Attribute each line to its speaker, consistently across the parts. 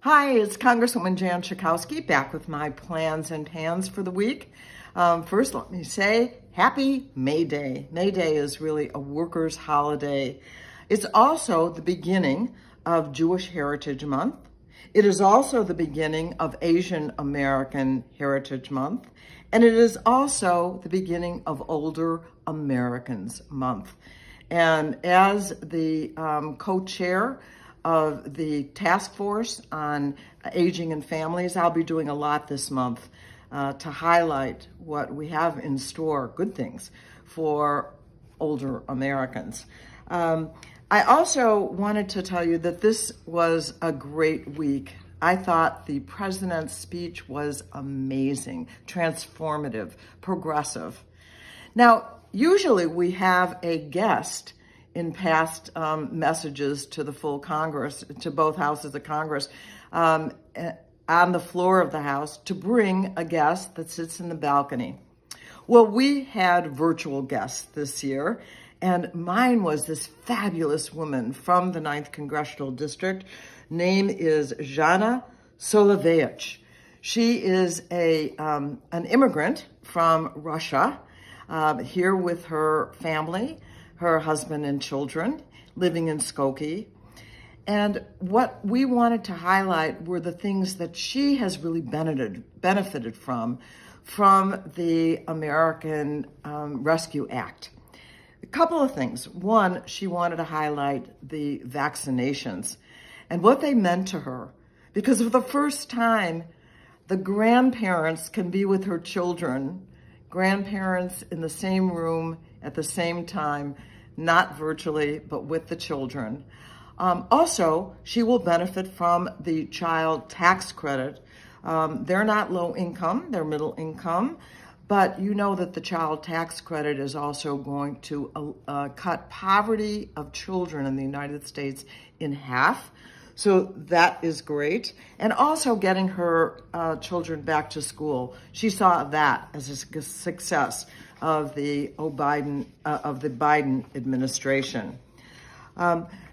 Speaker 1: Hi, it's Congresswoman Jan Schakowsky back with my plans and pans for the week. First, let me say happy May Day. May Day is really a workers' holiday. It's also the beginning of Jewish Heritage Month. It is also the beginning of Asian American Heritage Month. And it is also the beginning of Older Americans Month. And as the co-chair of the task force on aging and families, I'll be doing a lot this month to highlight what we have in store, good things for older Americans. I also wanted to tell you that this was a great week. I thought the president's speech was amazing, transformative, progressive. Now, usually we have a guest in past messages to the full Congress, to both houses of Congress, on the floor of the House to bring a guest that sits in the balcony. Well, we had virtual guests this year, and mine was this fabulous woman from the 9th Congressional District. Name is Jana Soloveyich. She is an immigrant from Russia, here with her family, her husband and children, living in Skokie. And what we wanted to highlight were the things that she has really benefited from the American Rescue Act. A couple of things. One, she wanted to highlight the vaccinations and what they meant to her, because for the first time, the grandparents can be with her children, grandparents in the same room at the same time, not virtually, but with the children. Also, she will benefit from the child tax credit. They're not low income, they're middle income, but you know that the child tax credit is also going to cut poverty of children in the United States in half. So that is great. And also getting her children back to school. She saw that as a success of the Biden administration.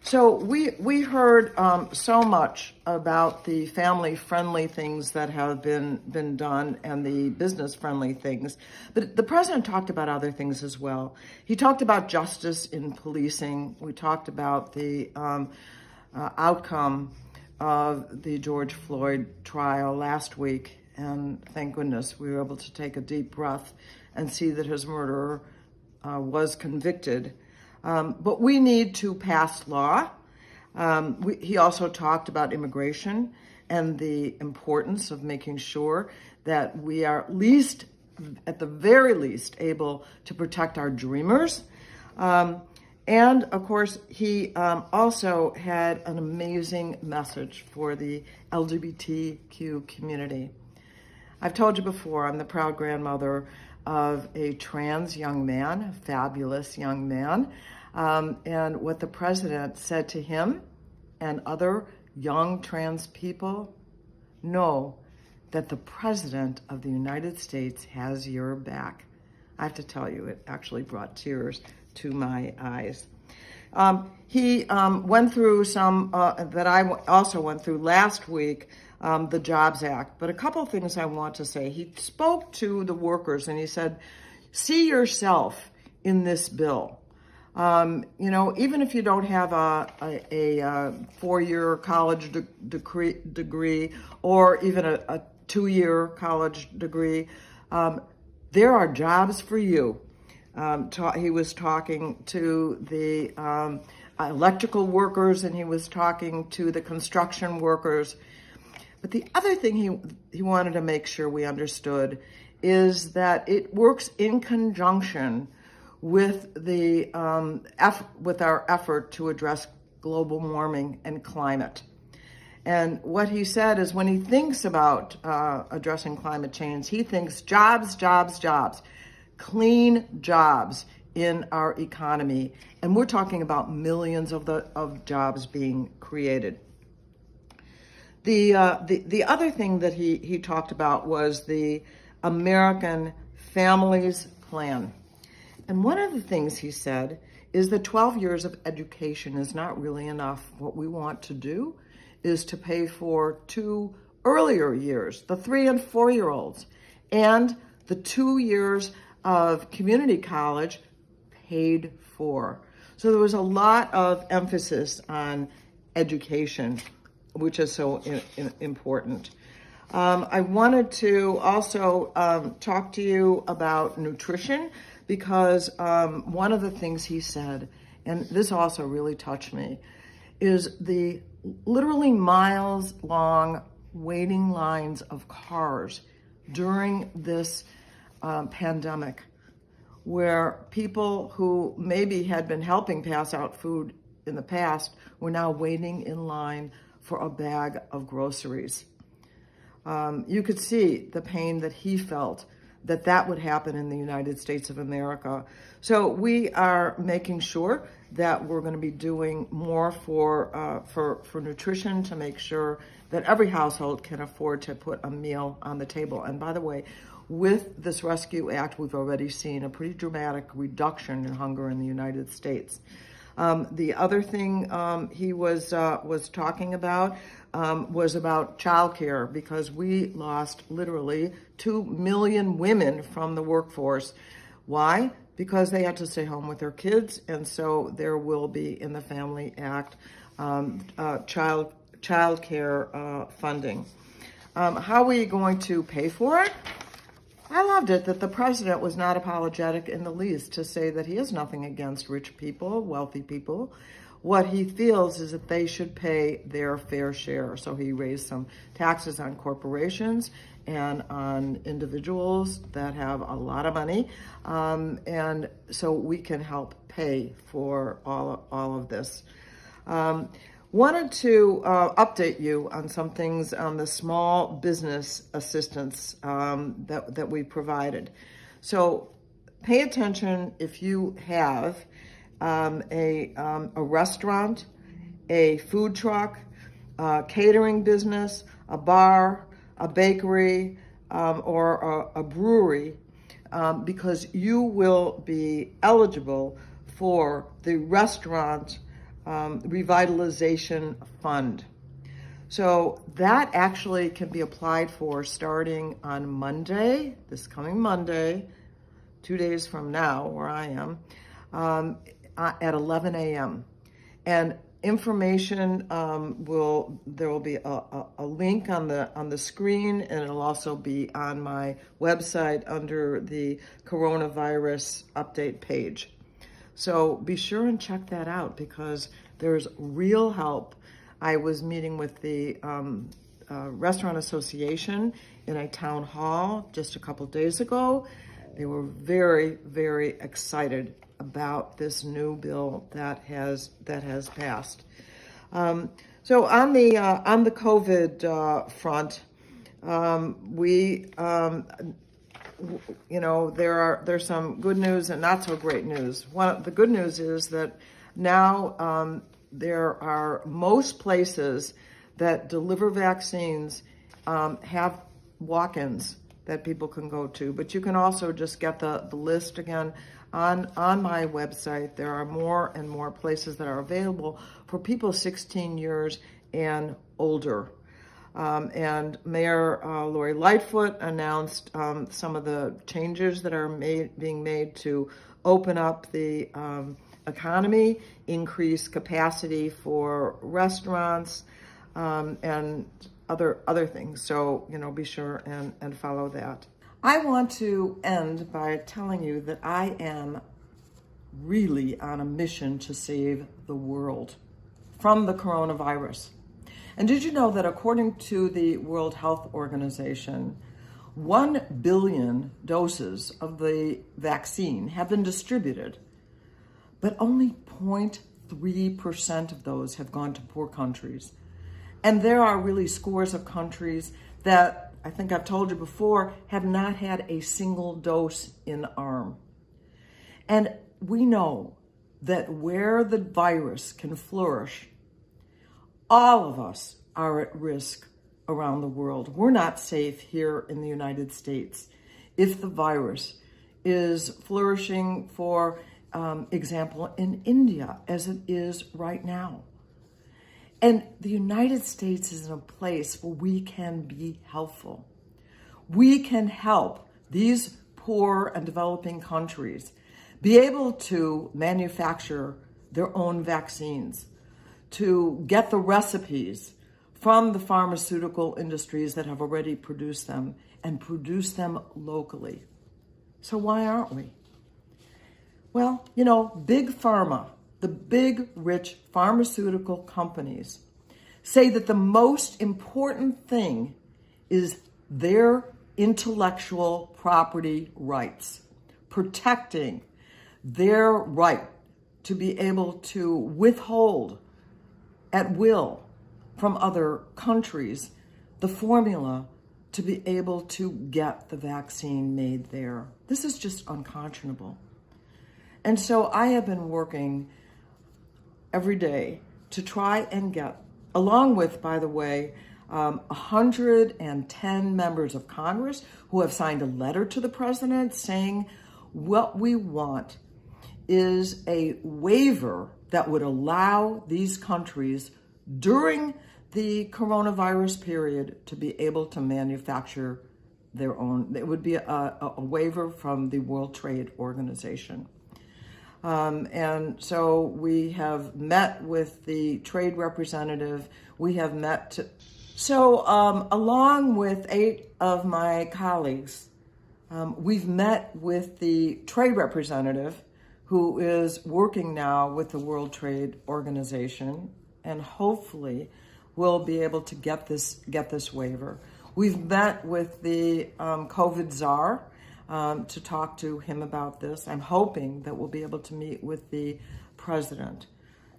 Speaker 1: So we heard so much about the family-friendly things that have been done and the business-friendly things, but the president talked about other things as well. He talked about justice in policing. We talked about the outcome of the George Floyd trial last week, and thank goodness we were able to take a deep breath and see that his murderer was convicted. But we need to pass law. He also talked about immigration and the importance of making sure that we are at the very least, able to protect our dreamers. And of course, he also had an amazing message for the LGBTQ community. I've told you before, I'm the proud grandmother of a trans young man, a fabulous young man. And what the president said to him and other young trans people, know that the president of the United States has your back. I have to tell you, it actually brought tears to my eyes. He went through some that I also went through last week, the Jobs Act. But a couple of things I want to say. He spoke to the workers and he said, see yourself in this bill. Even if you don't have a four-year college degree or even a two-year college degree, there are jobs for you. He was talking to the electrical workers and he was talking to the construction workers. But the other thing he wanted to make sure we understood is that it works in conjunction with with our effort to address global warming and climate. And what he said is when he thinks about addressing climate change, he thinks jobs, jobs, jobs, clean jobs in our economy. And we're talking about millions of jobs being created. The other thing that he talked about was the American Families Plan. And one of the things he said is that 12 years of education is not really enough. What we want to do is to pay for 2 earlier years, the 3 and 4-year-olds, and the 2 years of community college paid for. So there was a lot of emphasis on education, which is so important. I wanted to also talk to you about nutrition, because one of the things he said, and this also really touched me, is the literally miles long waiting lines of cars during this pandemic, where people who maybe had been helping pass out food in the past were now waiting in line for a bag of groceries. You could see the pain that he felt that would happen in the United States of America. So we are making sure that we're going to be doing more for nutrition, to make sure that every household can afford to put a meal on the table. And by the way, with this Rescue Act, we've already seen a pretty dramatic reduction in hunger in the United States. The other thing he was talking about was about childcare, because we lost literally 2 million women from the workforce. Why? Because they had to stay home with their kids, and so there will be in the Family Act child care funding. How are we going to pay for it? I loved it that the president was not apologetic in the least to say that he has nothing against rich people, wealthy people. What he feels is that they should pay their fair share. So he raised some taxes on corporations and on individuals that have a lot of money. And so we can help pay for all of this. Wanted to update you on some things on the small business assistance that we provided. So pay attention if you have a restaurant, a food truck, a catering business, a bar, a bakery, or a brewery, because you will be eligible for the restaurant revitalization fund. So that actually can be applied for starting on Monday, this coming Monday, 2 days from now, where I am, at 11 a.m. And information there will be a link on the screen, and it'll also be on my website under the coronavirus update page. So be sure and check that out, because there's real help. I was meeting with the Restaurant Association in a town hall just a couple days ago. They were very, very excited about this new bill that has passed. So on the COVID front, there's some good news and not so great news. The good news is that now there are most places that deliver vaccines have walk-ins that people can go to, but you can also just get the list again on my website. There are more and more places that are available for people 16 years and older. And Mayor Lori Lightfoot announced some of the changes that are being made to open up the economy, increase capacity for restaurants, and other things. So, be sure and follow that. I want to end by telling you that I am really on a mission to save the world from the coronavirus. And did you know that according to the World Health Organization, 1 billion doses of the vaccine have been distributed, but only 0.3% of those have gone to poor countries. And there are really scores of countries that, I think I've told you before, have not had a single dose in arm. And we know that where the virus can flourish, all of us are at risk around the world. We're not safe here in the United States if the virus is flourishing, for example, in India, as it is right now. And the United States is in a place where we can be helpful. We can help these poor and developing countries be able to manufacture their own vaccines, to get the recipes from the pharmaceutical industries that have already produced them and produce them locally. So why aren't we? Well, you know, big pharma, the big, rich pharmaceutical companies say that the most important thing is their intellectual property rights, protecting their right to be able to withhold at will from other countries the formula to be able to get the vaccine made there. This is just unconscionable. And so I have been working every day to try and get, along with, by the way, 110 members of Congress who have signed a letter to the president saying what we want is a waiver that would allow these countries during the coronavirus period to be able to manufacture their own. It would be a waiver from the World Trade Organization. And so we have met with the trade representative. We have met along with 8 of my colleagues, we've met with the trade representative who is working now with the World Trade Organization, and hopefully we'll be able to get this waiver. We've met with the COVID czar to talk to him about this. I'm hoping that we'll be able to meet with the president,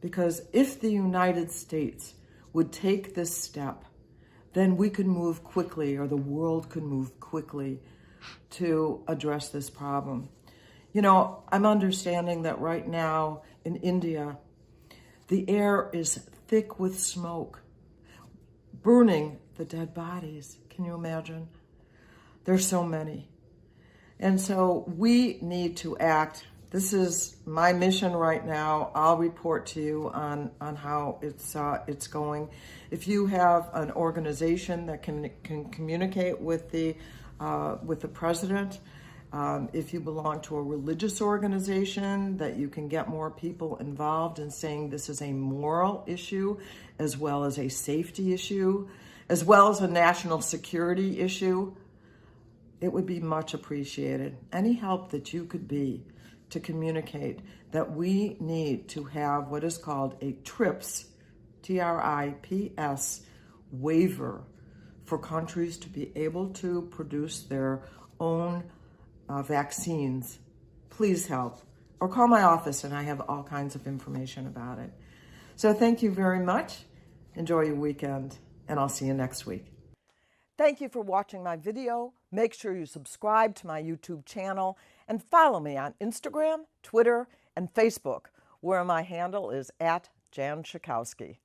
Speaker 1: because if the United States would take this step, then we could move quickly, or the world could move quickly to address this problem. You know, I'm understanding that right now in India, the air is thick with smoke, burning the dead bodies. Can you imagine? There's so many. And so we need to act. This is my mission right now. I'll report to you on how it's going. If you have an organization that can communicate with the president, if you belong to a religious organization, that you can get more people involved in saying this is a moral issue, as well as a safety issue, as well as a national security issue, it would be much appreciated. Any help that you could be to communicate that we need to have what is called a TRIPS, T-R-I-P-S, waiver for countries to be able to produce their own vaccines, please help. Or call my office and I have all kinds of information about it. So thank you very much. Enjoy your weekend, and I'll see you next week. Thank you for watching my video. Make sure you subscribe to my YouTube channel and follow me on Instagram, Twitter, and Facebook, where my handle is @Jan Schakowsky.